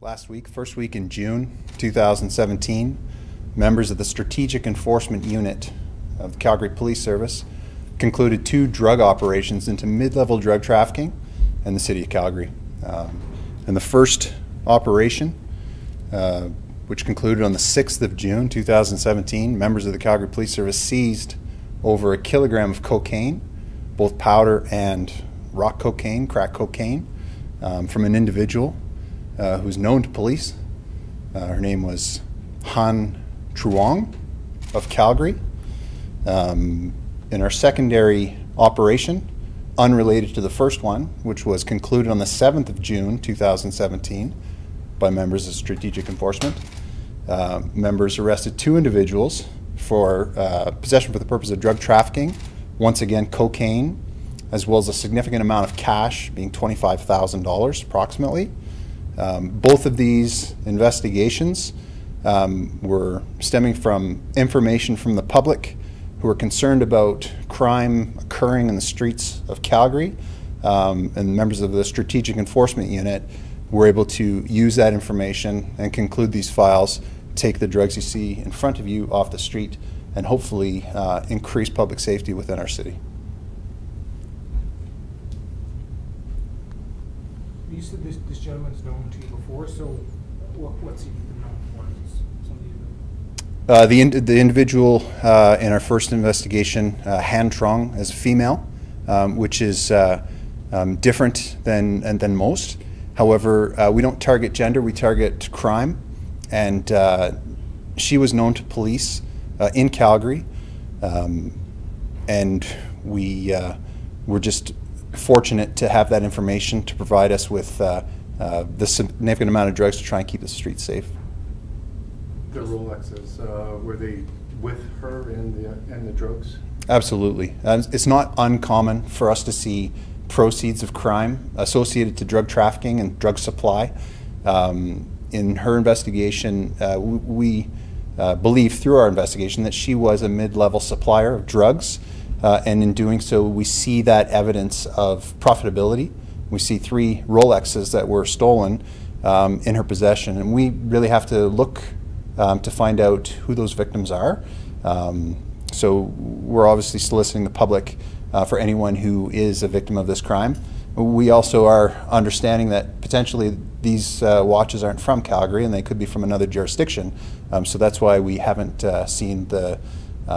Last week, first week in June 2017, members of the Strategic Enforcement Unit of the Calgary Police Service concluded 2 drug operations into mid-level drug trafficking in the city of Calgary. And the first operation, which concluded on the 6th of June 2017, members of the Calgary Police Service seized over 1 kilogram of cocaine, both powder and rock cocaine, crack cocaine, from an individual who's known to police. Her name was Han Truong of Calgary. In our secondary operation, unrelated to the first one, which was concluded on the 7th of June 2017 by members of Strategic Enforcement, members arrested 2 individuals for possession for the purpose of drug trafficking, once again cocaine, as well as a significant amount of cash, being $25,000 approximately. Both of these investigations were stemming from information from the public who were concerned about crime occurring in the streets of Calgary, and members of the Strategic Enforcement Unit were able to use that information and conclude these files, take the drugs you see in front of you off the street, and hopefully increase public safety within our city. You said this gentleman's known to you before, so what's he been known for? The individual in our first investigation, Han Truong, is a female, which is different than most. However, we don't target gender, we target crime, and she was known to police in Calgary, and we were just fortunate to have that information to provide us with the significant amount of drugs to try and keep the streets safe. The Rolexes, were they with her and the drugs? Absolutely. It's not uncommon for us to see proceeds of crime associated to drug trafficking and drug supply. In her investigation, we believe through our investigation that she was a mid-level supplier of drugs. And in doing so, we see that evidence of profitability. We see 3 Rolexes that were stolen in her possession, and we really have to look to find out who those victims are. So we're obviously soliciting the public for anyone who is a victim of this crime. We also are understanding that potentially these watches aren't from Calgary and they could be from another jurisdiction. So that's why we haven't seen the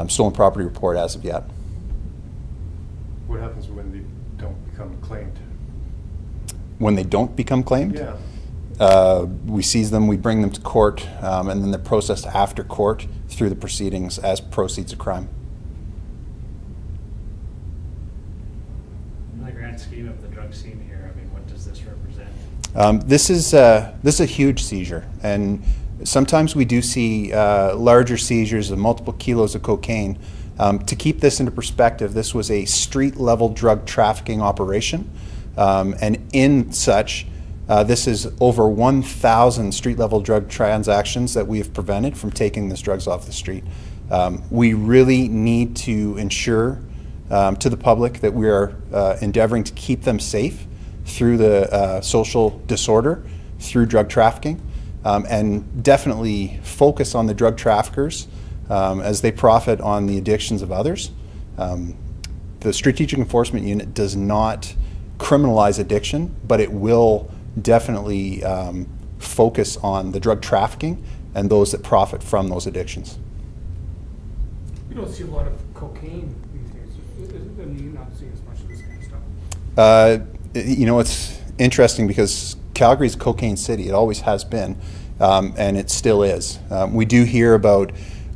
stolen property report as of yet. What happens when they don't become claimed? When they don't become claimed? Yeah. We seize them, we bring them to court, and then they're processed after court through the proceedings as proceeds of crime. In the grand scheme of the drug scene here, I mean, what does this represent? This is a huge seizure, and sometimes we do see larger seizures of multiple kilos of cocaine. To keep this into perspective, this was a street-level drug trafficking operation, and in such, this is over 1,000 street-level drug transactions that we have prevented from taking these drugs off the street. We really need to ensure to the public that we are endeavoring to keep them safe through the social disorder, through drug trafficking, and definitely focus on the drug traffickers as they profit on the addictions of others. The Strategic Enforcement Unit does not criminalize addiction, but it will definitely focus on the drug trafficking and those that profit from those addictions. You don't see a lot of cocaine these days. I mean, you're not seeing as much of this kind of stuff. You know, it's interesting because Calgary's a cocaine city. It always has been, and it still is. We do hear about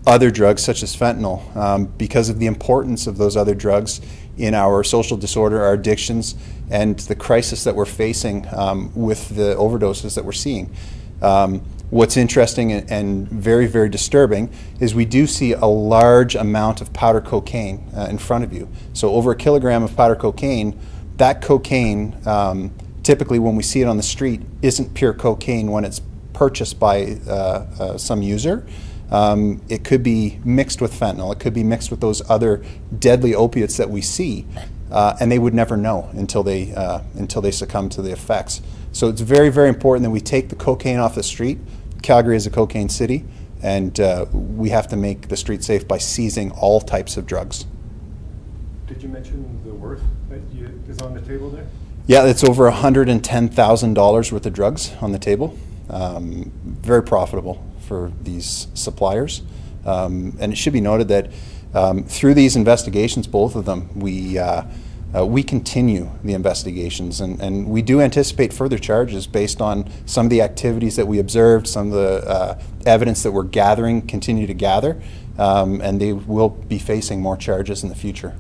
other drugs such as fentanyl because of the importance of those other drugs in our social disorder, our addictions, and the crisis that we're facing with the overdoses that we're seeing. What's interesting and very, very disturbing is we do see a large amount of powder cocaine in front of you. So over 1 kilogram of powder cocaine, that cocaine, typically when we see it on the street, isn't pure cocaine when it's purchased by some user. It could be mixed with fentanyl. It could be mixed with those other deadly opiates that we see, and they would never know until they succumb to the effects. So it's very, very important that we take the cocaine off the street. Calgary is a cocaine city, and we have to make the street safe by seizing all types of drugs. Did you mention the worth that is on the table there? Yeah, it's over $110,000 worth of drugs on the table. Very profitable for these suppliers. And it should be noted that through these investigations, both of them, we continue the investigations, and we do anticipate further charges based on some of the activities that we observed, some of the evidence that we're gathering, continue to gather, and they will be facing more charges in the future.